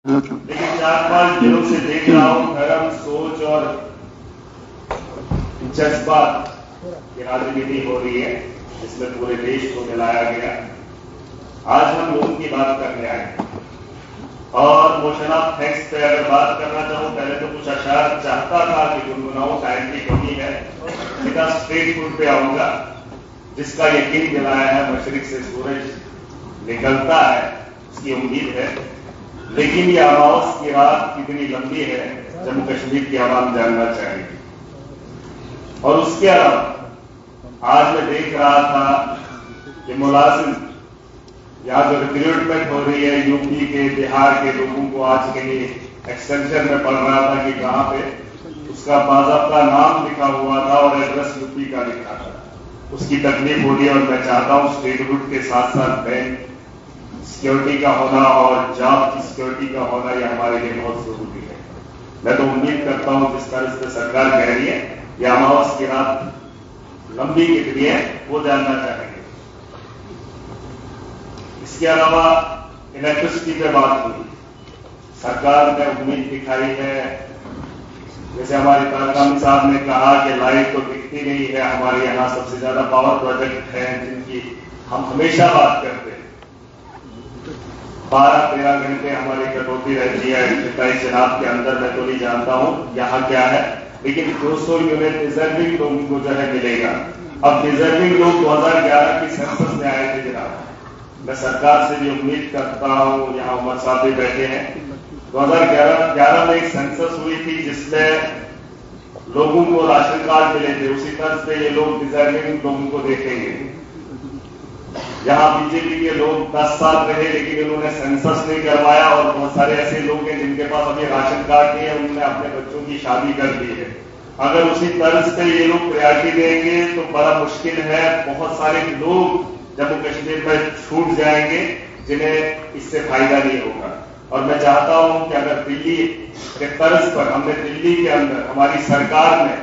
लेकिन 4-5 दिनों से देख रहा हूं धर्म, सोच और जज्बात की राजनीति हो रही है, जिसमें पूरे देश को मिलाया गया। आज हम लोगों की बात करने आए और मोशन ऑफ थैंक्स पे अगर बात करना चाहूं, पहले तो कुछ अशार चाहता था कि गुनगुनाऊं, टाइम की कमी है, सीधा स्ट्रीट फूड पे आऊंगा, जिसका यकीन दिलाया है मशरिक से सूरज निकलता है, उसकी उम्मीद है। लेकिन ये अमावस की रात कितनी लंबी है, जम्मू कश्मीर की आवाम जानना चाहेगी। और उसके अलावा आज मैं देख रहा था कि मुलाजिम यहाँ जो रिक्रूटमेंट हो रही है यूपी के, बिहार के लोगों को, आज के लिए एक्सटेंशन में पढ़ रहा था कि कहाँ पे उसका बाज़ाब्ता नाम लिखा हुआ था और एड्रेस यूपी का लिखा था, उसकी तकलीफ हो रही है। और मैं चाहता हूँ स्टेट रूट के साथ साथ बैंक सिक्योरिटी का होना और जॉब की सिक्योरिटी का होना, यह हमारे लिए बहुत जरूरी है। मैं तो उम्मीद करता हूं जिस तरह से सरकार कह रही है यह अमावस की रात लंबी कितनी है वो जानना चाहेंगे। इसके अलावा इलेक्ट्रिसिटी पे बात हुई, सरकार ने उम्मीद दिखाई है, जैसे हमारे तारकामी साहब ने कहा कि लाइट तो दिखती नहीं है, हमारे यहाँ सबसे ज्यादा पावर प्रोजेक्ट हैं जिनकी हम हमेशा बात करते हैं, 12-13 घंटे हमारी कटौती रहती है इलेक्ट्रिसिटी चुनाव के अंदर। मैं तो नहीं जानता हूं यहाँ क्या है, लेकिन 200 यूनिट डिजर्विंग लोगों को जो है मिलेगा। अब डिजर्विंग लोग 2011 की सेंसस में आए थे जनाब, मैं सरकार से भी उम्मीद करता हूं, यहाँ उमर साहब भी बैठे हैं, 2011 में एक सेंसस हुई थी जिसमें लोगों को राशन कार्ड मिले थे, उसी तर्ज पे ये लोग डिजर्विंग लोगों को देखेंगे। यहाँ बीजेपी के लोग 10 साल रहे लेकिन इन्होंने सेंसस नहीं करवाया और बहुत सारे ऐसे लोग हैं जिनके पास अभी राशन कार्ड नहीं है, उन्होंने अपने बच्चों की शादी कर दी है। अगर उसी तर्ज पे ये लोग प्रायोरिटी देंगे तो बड़ा मुश्किल है, बहुत सारे लोग जम्मू कश्मीर में छूट जाएंगे जिन्हें इससे फायदा नहीं होगा। और मैं चाहता हूं कि अगर दिल्ली के तर्ज पर हमने दिल्ली के अंदर हमारी सरकार ने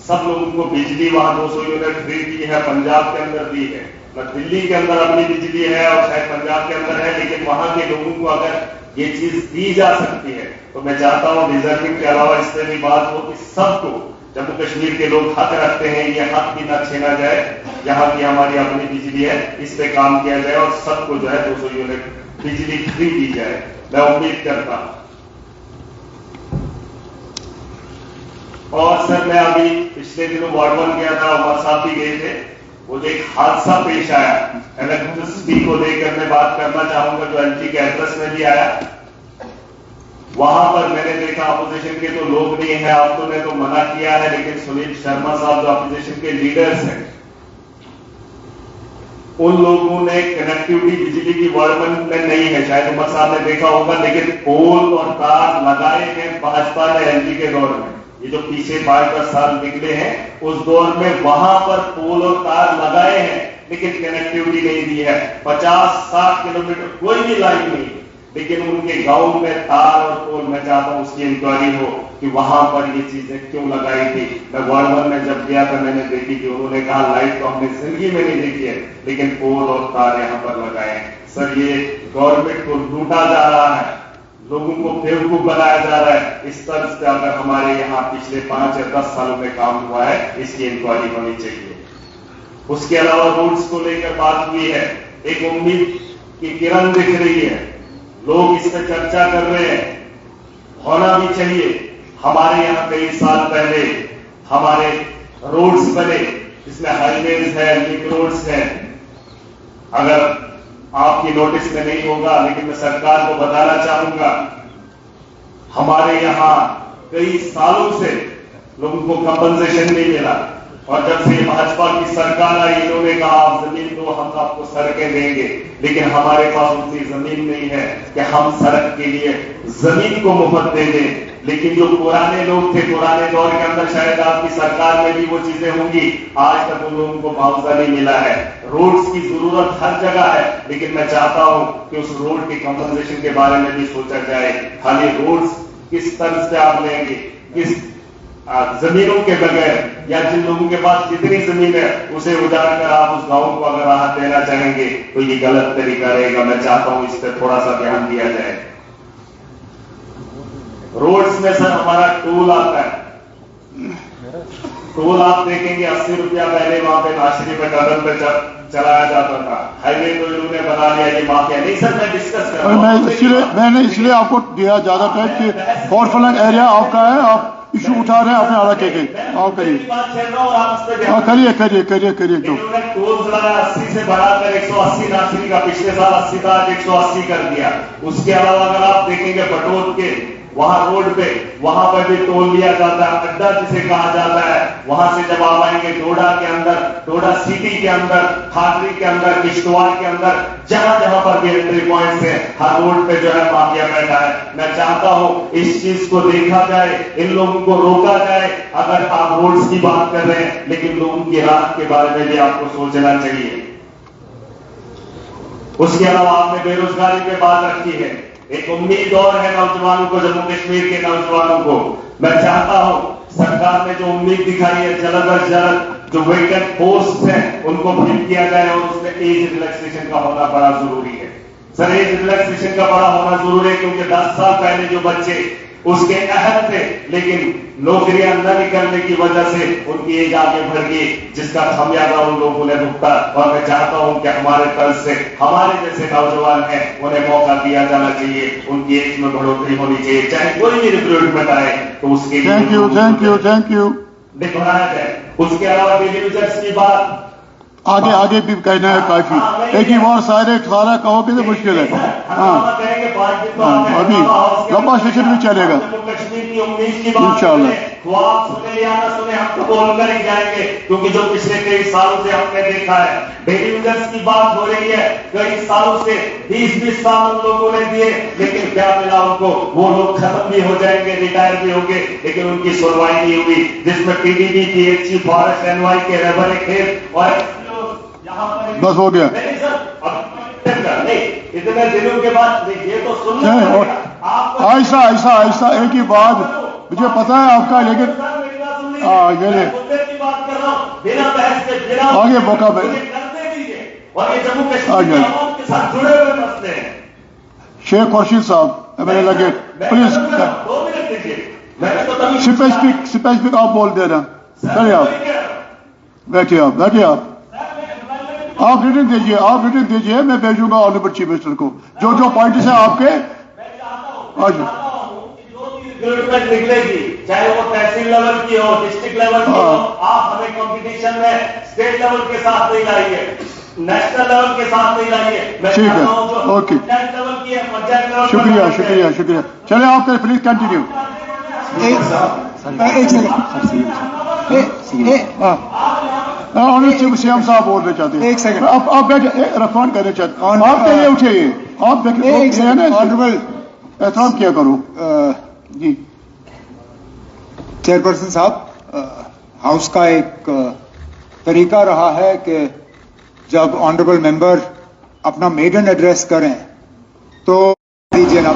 सब लोगों को बिजली वहां 200 यूनिट फ्री दी है, पंजाब के अंदर दी है, दिल्ली के अंदर अपनी बिजली है और शायद पंजाब के अंदर है, लेकिन वहां के लोगों को अगर ये चीज दी जा सकती है तो मैं चाहता हूं डिजर्विंग के अलावा इससे भी बात हो कि सबको, जम्मू कश्मीर के लोग हक रखते हैं, ये हक भी न छीना जाए। यहाँ की हमारी अपनी बिजली है, इस पे काम किया जाए और सबको जो है 200 यूनिट बिजली फ्री दी जाए, मैं उम्मीद करता हूं। और सर मैं अभी पिछले दिनों वार्ड 1 गया था, उमर साहब भी गए थे, वो जो एक हादसा पेश आया इलेक्ट्रिसिटी को लेकर मैं बात करना चाहूंगा, जो एलजी के एड्रेस में भी आया, वहां पर मैंने देखा अपोजिशन के तो लोग नहीं है, आप तो ने तो मना किया है, लेकिन सुनील शर्मा साहब जो अपोजिशन के लीडर्स हैं, उन लोगों ने कनेक्टिविटी बिजली की वार्ड 1 में नहीं है, शायद उमर साहब ने देखा होगा, लेकिन पोल और तार लगाए हैं भाजपा ने एलजी के दौर में। ये जो पीछे 5-10 साल निकले हैं उस दौर में वहां पर पोल और तार लगाए हैं, लेकिन कनेक्टिविटी नहीं दी है। 50-60 किलोमीटर कोई भी लाइन नहीं, लेकिन उनके गांव में तार और पोल, मैं चाहता हूं उसकी इंक्वायरी हो कि वहां पर ये चीजें क्यों लगाई थी। मैं वार्ड 1 में जब गया था मैंने देखी कि उन्होंने कहा लाइट तो हमने जिंदगी में नहीं देखी है, लेकिन पोल और तार यहां पर लगाए हैं। सर ये गवर्नमेंट को लूटा जा रहा है, लोगों को बेवकूफ बनाया जा रहा है। इस तरह से अगर हमारे यहाँ पिछले 5 या 10 सालों में काम हुआ है, इसकी इंक्वायरी होनी चाहिए। उसके अलावा रोड्स को लेकर बात हुई है, एक उम्मीद की किरण दिख रही है, लोग इस पर चर्चा कर रहे हैं, होना भी चाहिए। हमारे यहाँ कई साल पहले हमारे रोड्स बने जिसमें हाईवेज है, लिंक रोड्स है, अगर आपकी नोटिस में नहीं होगा लेकिन मैं सरकार को बताना चाहूंगा, हमारे यहां कई सालों से लोगों को कंपनसेशन नहीं मिला, और जब से भाजपा की सरकार आई इन्होंने कहा आप जमीन दो हम आपको सड़कें देंगे, लेकिन हमारे पास उतनी जमीन नहीं है कि हम सड़क के लिए जमीन को मुफ्त दे दें। लेकिन जो पुराने लोग थे पुराने दौर के अंदर, शायद आपकी सरकार में भी वो चीजें होंगी, आज तक उन लोगों को मुआवजा नहीं मिला है। रोड्स की जरूरत हर जगह है, लेकिन मैं चाहता हूं कि उस रोड के कंपनसेशन के बारे में भी सोचा जाए। खाली रोड्स किस तरह से आप लेंगे, किस जमीनों के बगैर, या जिन लोगों के पास जितनी जमीन है उसे उजाड़ कर आप उस गांव को अगर राहत देना चाहेंगे तो ये गलत तरीका रहेगा। मैं चाहता हूं इस पर थोड़ा सा ध्यान दिया जाए। रोड्स में सर हमारा टोल आता है, टोल आप देखेंगे 80 रुपया पहले वहां पे नाशरी में टर्नल पे चलाया जाता था, हाईवे तो इन्होंने बना लिया, ये माफिया नहीं सर, मैं डिस्कस कर रहा हूँ। मैंने इसलिए आपको दिया ज्यादा टाइम कि फॉरफ्लंग एरिया आपका है, आप इशू उठा रहे हैं अपने इलाके के, आप करिए करिए जो टोल चलाया 80 से बढ़ाकर 180 नाशरी का, पिछले साल 80 था, 180 कर दिया। उसके अलावा अगर आप देखेंगे बटोर के वहां रोड पे, वहां पर भी टोल लिया जाता है, अड्डा जिसे कहा जाता है, वहां से जब आप आएंगे डोडा के अंदर, डोडा सिटी के अंदर, खाटरी के अंदर, किश्तवाड़ के अंदर, जहां जहां पर भी एंट्री पॉइंट है, हर रोड पे जो है माफिया बैठा है। मैं चाहता हूं इस चीज को देखा जाए, इन लोगों को रोका जाए। अगर आप रोड्स की बात कर रहे हैं, लेकिन लोगों की राहत के बारे में भी आपको सोचना चाहिए। उसके अलावा आपने बेरोजगारी पे बात रखी है, एक उम्मीद और है नौजवानों को, जम्मू कश्मीर के नौजवानों को। मैं चाहता हूं सरकार ने जो उम्मीद दिखाई है, जल्द अज जल्द जो वेकेंट पोस्ट है उनको फिल किया जाए, और उसमें एज रिलैक्सेशन का होना बड़ा जरूरी है। सर एज रिलैक्सेशन का बड़ा होना जरूरी है, क्योंकि 10 साल पहले जो बच्चे उसके अहल थे, लेकिन नौकरियां न निकलने की वजह से उनकी एज आगे बढ़ गई, जिसका खमियाजा उन लोगों ने भुगता। और मैं चाहता हूं कि हमारे तर्ज से हमारे जैसे नौजवान हैं, उन्हें मौका दिया जाना चाहिए, उनकी एज में बढ़ोतरी होनी चाहिए, चाहे कोई भी रिक्रूटमेंट आए तो उसके लिए थैंक यू दिखाया जाए। उसके अलावा डिलीवरीज की बात आगे भी कहना है काफी, एक ही बार सारा कहोगे तो मुश्किल है। हाँ अभी लंबा सेशन भी चलेगा इंशाल्लाह। आप सुने या ना सुने, हम तो बोलकर ही जाएंगे, क्योंकि जो पिछले कई सालों से हमने देखा है, डेली यूजर्स की बात हो रही है, कई सालों से 20-20 साल उन लोगों ने दिए, लेकिन क्या मिला उनको? वो लोग खत्म भी हो जाएंगे, रिटायर भी होंगे, लेकिन उनकी सुनवाई नहीं हुई, जिसमें पीडीडी, पीएचई, फॉरेस्ट, एनवाई के रबरे खेत और बस हो गया। नहीं, इतने दिनों के बाद ये तो सुनना पड़ेगा। ऐसा एक ही बात मुझे पता है आपका, लेकिन आगे मौका में जुड़े हुए मसले हैं। शेख खुर्शीद साहब मैंने लगे, प्लीज स्पेसिफिक आप बोल दे रहे हैं। चलिए आप बैठिए आप रिटर्न दीजिए, मैं भेजूंगा ऑनरेबल चीफ मिनिस्टर को जो पॉइंट्स है आपके। रिक्रूटमेंट निकलेगी, चाहे वो तहसील लेवल की हो, डिस्ट्रिक्ट लेवल की हो, आप हमें कंपटीशन में स्टेट लेवल के साथ नहीं लाइए, नेशनल लेवल के साथ नहीं लाइए। ठीक है, ओके, लेवल की है, पंचायत लेवल। शुक्रिया। चले आप प्लीज कंटिन्यू। सीएम साहब बोल रहे चाहते हैं, एक सेकंड आप बैठे, रेस्पॉन्ड करने चाहते हैं, आप पहले उठिए, आप ऑनरेबल एहतराम किया करो। जी चेयरपर्सन साहब, हाउस का एक तरीका रहा है कि जब ऑनरेबल मेंबर अपना मेडन एड्रेस करें तो दीजिए ना।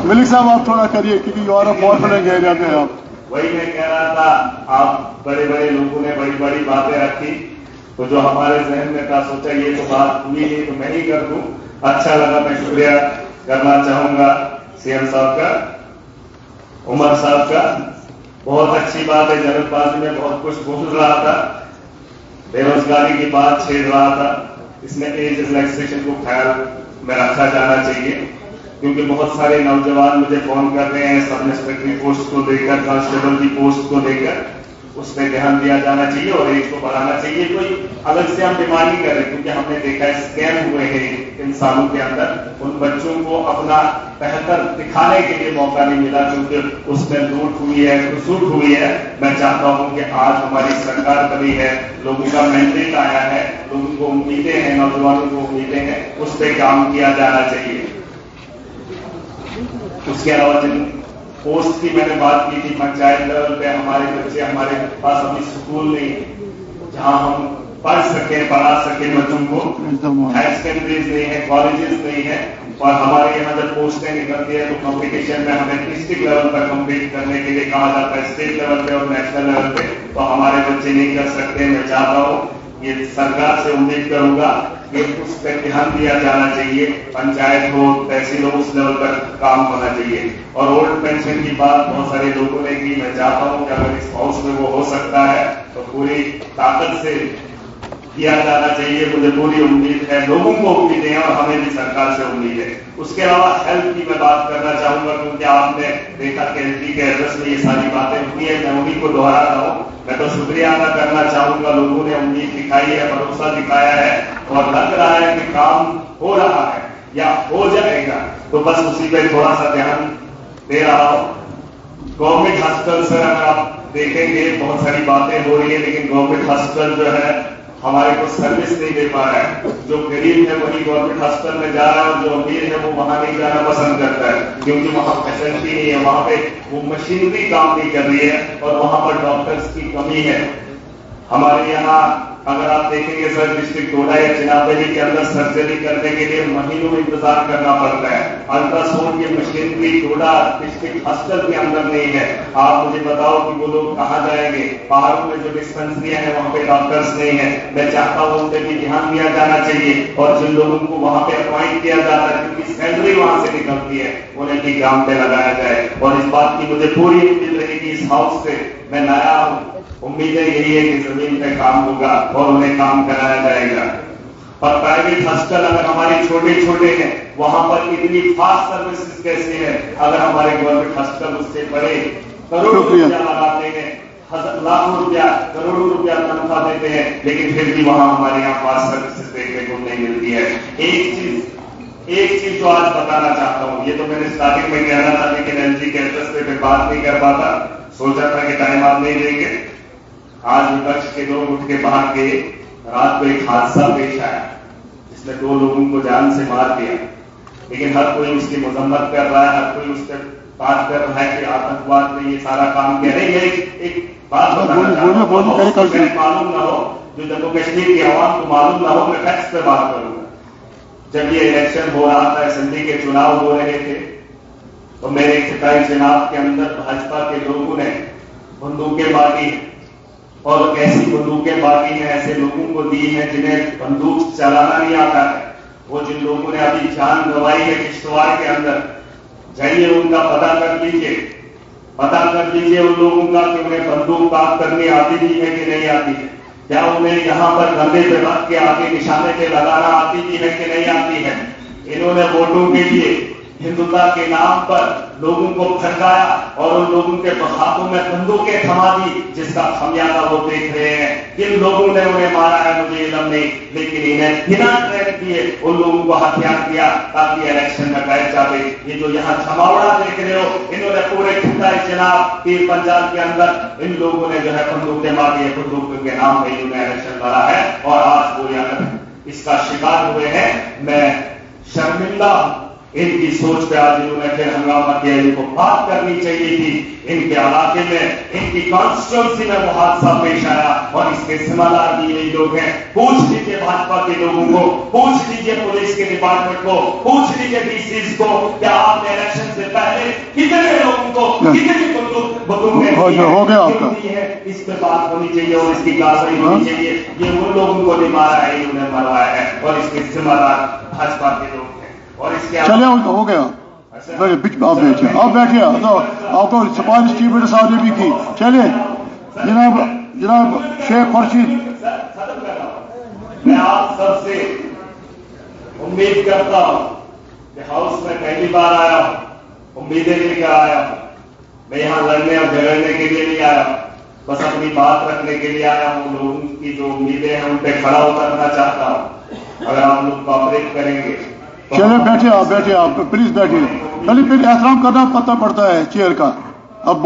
मलिक साहब आप थोड़ा करिए, क्योंकि यू आर अ फॉरफ्रंट एरिया में आप। वही मैं कह रहा था, आप बड़े लोगों ने बड़ी बातें रखी, तो जो हमारे जहन में था, सोचा ये तो बात हुई है तो मैं ही कर दूं। अच्छा लगा, मैं शुक्रिया करना चाहूंगा सीएम साहब का, उमर साहब का। बहुत अच्छी बात है, जल्दबाजी में बहुत कुछ बोल रहा था, बेरोजगारी की बात छेड़ रहा था, इसमें एज रिलैक्सेशन को ख्याल में रखा जाना चाहिए, क्योंकि बहुत सारे नौजवान मुझे फोन कर रहे हैं सब इंस्पेक्टरी पोस्ट को लेकर, कांस्टेबल की पोस्ट को लेकर, उस पर ध्यान दिया जाना चाहिए और एज को बढ़ाना चाहिए। कोई अलग से हम डिमांड नहीं कर रहे, क्योंकि हमने देखा है स्कैम हुए हैं इन सालों के अंदर, उन बच्चों को अपना बेहतर दिखाने के लिए मौका नहीं मिला, क्योंकि उसमें लूट हुई है, कुसूट हुई है। मैं चाहता हूं कि आज हमारी सरकार बनी है, लोगों का मैंडेट आया है, लोगों को उम्मीदें हैं, नौजवानों को उम्मीदें हैं, उस पर काम किया जाना चाहिए। उसके अलावा जिन पोस्ट की मैंने बात की थी, पंचायत लेवल पे हमारे बच्चे, हमारे पास अभी स्कूल नहीं जहां हम पढ़ सके बच्चों को, हायर सेकेंडरीज नहीं है, कॉलेजेस नहीं है, और हमारे यहाँ जब पोस्टें निकलती है तो कंपटीशन में हमें डिस्ट्रिक्ट लेवल पर कम्पीट करने के लिए कहा जाता है, स्टेट लेवल पे और नेशनल लेवल पे, तो हमारे बच्चे नहीं कर सकते। मैं चाहता हूँ یہ سرکار سے امید کروں گا کہ اس پہ دھیان دیا جانا چاہیے، پنچایت ہو، تحصیل ہو، اس لیول پر کام ہونا چاہیے. اور اولڈ پینشن کی بات بہت سارے لوگوں نے کی، میں چاہتا ہوں کہ اگر اس ہاؤس میں وہ ہو سکتا ہے تو پوری طاقت سے کیا جانا چاہیے. مجھے پوری امید ہے، لوگوں کو امید ہے اور ہمیں بھی سرکار سے امید ہے. اس کے علاوہ ہیلتھ کی میں بات کرنا چاہوں گا، کیونکہ آپ نے دیکھا کہ ایل جی کے ایڈریس میں یہ ساری باتیں ہوئی ہیں، میں انہیں کو دہرا رہا ہوں. میں تو شکریہ ادا کرنا چاہوں گا، لوگوں نے امید دکھائی ہے، بھروسہ دکھایا ہے اور لگ رہا ہے کہ کام ہو رہا ہے یا ہو جائے گا. تو بس اسی پہ تھوڑا سا دھیان دے رہا ہوں. گورنمنٹ ہاسپٹل سر اگر آپ دیکھیں گے بہت ساری باتیں ہو رہی ہیں، لیکن گورنمنٹ ہاسپٹل جو ہے ہمارے کو سروس نہیں دے پا رہا ہے. جو غریب ہے وہی گورنمنٹ ہاسپٹل میں جا رہا ہے اور جو امیر ہے وہ وہاں نہیں جانا پسند کرتا ہے، کیونکہ وہاں فیسلٹی نہیں ہے، وہاں پہ وہ مشینری کام نہیں کر رہی ہے اور وہاں پر ڈاکٹرز کی کمی ہے. ہمارے یہاں اگر آپ دیکھیں گے سر، ڈسٹرکٹ ٹوڈا یا چناب دہلی کے اندر سرجری کرنے کے لیے مہینوں میں انتظار کرنا پڑتا ہے. الٹرا ساؤنڈ کی مشینری ٹوڈا ڈسٹرکٹ ہاسپٹل کے اندر نہیں ہے. آپ مجھے بتاؤ کہ وہ لوگ کہاں جائیں گے؟ پہاڑوں میں جو ڈسپنسریاں ہیں وہاں پہ ڈاکٹرز نہیں ہیں. میں چاہتا ہوں ان پہ بھی دھیان دیا جانا چاہیے اور جن لوگوں کو وہاں پہ اپوائنٹ کیا جاتا ہے کیونکہ سیلری وہاں سے نکلتی ہے، انہیں بھی کام پہ لگایا جائے. اور اس بات کی مجھے پوری امید رہے گی، اس ہاؤس سے میں لایا ہوں، امیدیں یہی ہے کہ زمین پہ کام ہوگا اور انہیں کام کرایا جائے گا. اور پرائیویٹ ہاسپٹل اگر ہمارے چھوٹے چھوٹے ہیں وہاں پر اتنی فاسٹ سروسز کیسے ہیں؟ اگر ہمارے گورنمنٹ ہاسپٹل اس سے بڑے کروڑوں روپیہ لگاتے ہیں، لاکھوں روپیہ کروڑوں روپیہ تنخواہ دیتے ہیں، لیکن پھر بھی وہاں ہمارے یہاں فاسٹ سروسز دیکھنے کو نہیں ملتی ہے. ایک چیز جو آج بتانا چاہتا ہوں، یہ تو میں نے اسٹارٹنگ میں کہنا تھا لیکن ایل جی کے ایڈریس پہ میں بات نہیں کر پاتا، سوچا تھا کہ ٹائم آپ نہیں دیں گے. آج وپکش کے لوگ اٹھ کے باہر گئے، رات کو ایک حادثہ پیش آیا جس نے 2 لوگوں کو جان سے مار دیا، لیکن ہر کوئی اس کی مذمت کر رہا ہے، ہر کوئی اس پہ بات کر رہا ہے کہ آتنکواد نے یہ سارا کام کیا. نہیں، ایک بات بتانا چاہتا ہوں، معلوم نہ ہو، جو جموں کشمیر کی عوام کو معلوم نہ ہو، میں فیکٹس پہ بات کروں گا. جب یہ الیکشن ہو رہا تھا، اسمبلی کے چناؤ ہو رہے تھے، تو میرے ابتدائی چناؤ کے اندر بھاجپا کے لوگوں نے بندوقیں بانٹی اور ایسی بندوقیں بانٹی ہیں، ایسے لوگوں کو دی ہیں جنہیں بندوق چلانا نہیں آتا ہے. وہ جن لوگوں نے ابھی جان گنوائی ہے کشتواڑ کے اندر، جائیے ان کا پتہ کر لیجیے ان لوگوں کا کہ انہیں بندوق کام کرنی آتی بھی ہے کہ نہیں آتی ہے، کیا انہیں یہاں پر گندے پہ رکھ کے آگے نشانے پہ لگانا آتی بھی ہے کہ نہیں آتی ہے. انہوں نے ووٹوں کے لیے ہندوتا کے نام پر لوگوں کو بھڑکایا اور ان لوگوں کے ہاتھوں میں بندوقیں تھما دی، جس کا خمیازہ وہ دیکھ رہے ہیں. کن لوگوں نے انہیں مارا ہے مجھے علم نہیں، لیکن انہیں بنا ٹریک کیے ان لوگوں کو ہتھیار دیا تاکہ الیکشن میں بیٹھ جاتے. یہ جو یہاں جھماوڑا دیکھ رہے ہو، انہوں نے پورے ٹھنڈا جناب پیر پنجاب کے اندر ان لوگوں نے جو ہے بندوقیں ماری ہے، بندوق کے نام پہ انہوں نے الیکشن لڑا ہے اور آج وہ یہاں اس کا شکار ہوئے ہیں. میں شرمندہ ہوں ان کی سوچ پہ. آج انہوں نے پھر ہنگامہ کیا، ان کو بات کرنی چاہیے تھی. ان کے علاقے میں، ان کی کانسٹیچوئنسی میں وہ حادثہ پیش آیا اور اس کے ذمہ دار بھی یہی لوگ ہیں. پوچھ لیجیے بھاجپا کے لوگوں کو، پوچھ لیجیے پولیس کے ڈپارٹمنٹ کو، پوچھ لیجیے ڈی سیز کو، کیا آپ نے الیکشن سے پہلے کتنے لوگوں کو کتنی بندوقیں دی ہیں؟ اس پہ بات ہونی چاہیے اور اس کی کارروائی ہونی چاہیے. یہ ان لوگوں کو نہیں مارا ہے، انہوں نے مروایا ہے اور اس کے ذمہ دار بھاجپا کے لوگ. چلے ہو گیا، آپ بیٹھے آپ کو سپاہی اسٹیٹمنٹ صاحب نے بھی کی. چلے جناب شیخ خورشید. میں آپ سب سے امید کرتا ہوں کہ ہاؤس میں پہلی بار آیا ہوں، امیدیں لے کر آیا ہوں. میں یہاں لڑنے اور جھگڑنے کے لیے نہیں آیا ہوں، بس اپنی بات رکھنے کے لیے آیا ہوں. لوگوں کی جو امیدیں ہیں ان پہ کھڑا اترنا چاہتا ہوں. اگر آپ لوگ کوآپریٹ کریں گے. چلے بیٹھے آپ پلیز بیٹھیے. پہلے پھر احترام کرنا پتہ پڑتا ہے چیئر کا. اب